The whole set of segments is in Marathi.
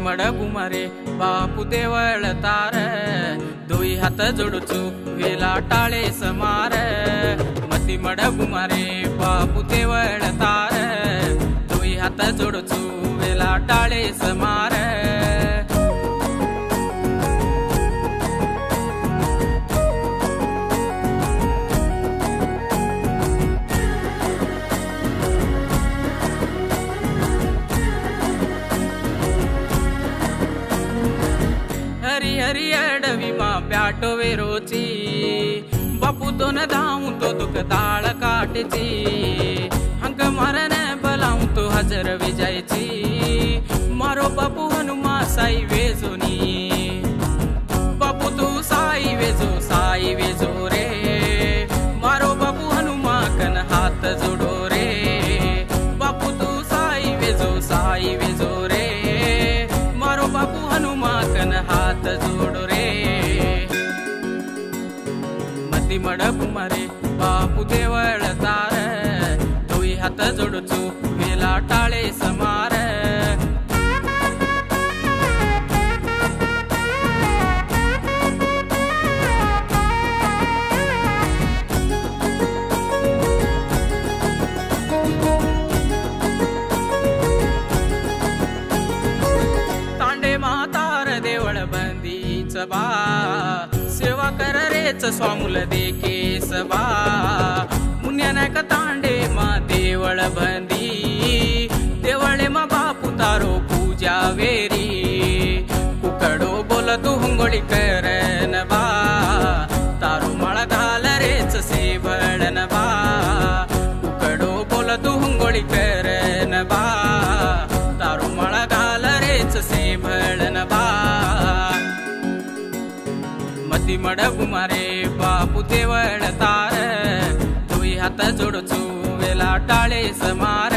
मड गुमारे बापू देवळ तार दोई हात जोडचू वेला टाळे समार मती मड गुमारे बापू देवळ तार दोई हात जोडचू वेला टाळे समार हरी हरी अडवी मा प्याटो वेरोची बापू तो न धाऊ तो दुख ताळ काटची हंक मारन बलाऊ तो हजर विजायची मारो बापू हनुमा साई वेजोनी बापू तू साई वेजो रे मारो बापू हनुमा कन हात जोडो रे बापू तू साई वेजो रे मारो बापू हनुमा कन हात जोडो रे मती मड गुमारे बापू देवळ तार दोई हात जोडचू वेला टाळे समार तांडे मातार देवळ बंदीच बा सेवा कर रेच स्वामुल देखे सबा मुन्या नायक तांडे मा देवळ बंदी देवळे मा बापू तारो पूजा वेरी कुकडो बोल तू हुंगोळी करन बा तारो माळ घाल रेच सेवळन बा कुकडो बोल तू हुंगोळी करन बा तारो माळ घाल रेच सेवळन बा मती मड गुमारे बापू देवळ तार दोई हात जोडचू वेला टाळे समार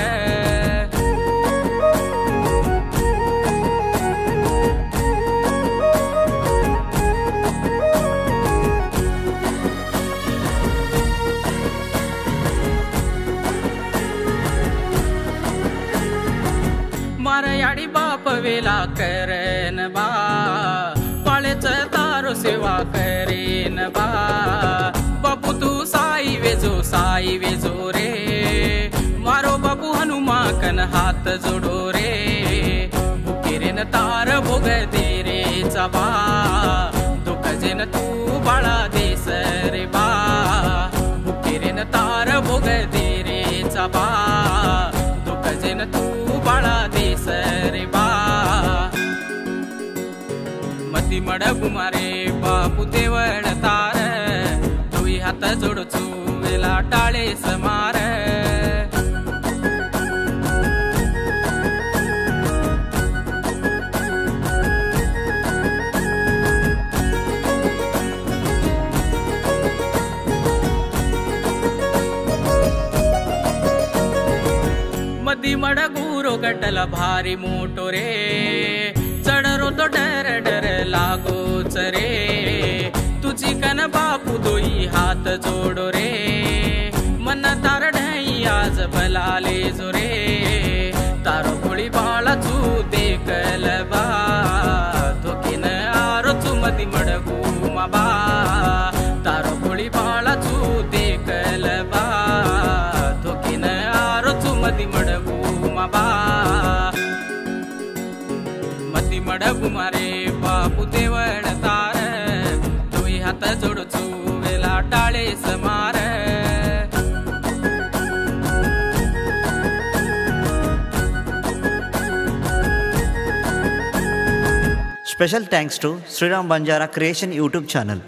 मारयाडी बाप वेला करन बा पाळेच तारो सेवा करेन बा बापू तू साई वेजो रे मारो बापू हनुमा कन हात जोडो रे बुकेरेन तार भोग दे रे बा दुख जेन तू बाळा देस रे बा बुकेरेन तार भोग दे रे बा दुख जेन तू बाळा देस रे बा मती मड गुमारे बापू देवळ तार दोई हात जोडचू वेला टाळे समार मती मड गुरो गटला भारी मोटो रे चढरो तो डर लागोच रे तुझी कन बापू दोई हात जोडो रे मन तार ढई आज बलाले जो रे तारो गोळी बाळा चू देखल बा धोकीन आरो चू मती मड गुमा बा तारो गोळी बाळा चू देखल बा धोकीन आरो चू मती मड गुमा बा मती मड गुमारे बापू देवळ तार दोई हात जोडचू वेला टाळे समार Special thanks to Sriram Banjara Creation YouTube channel.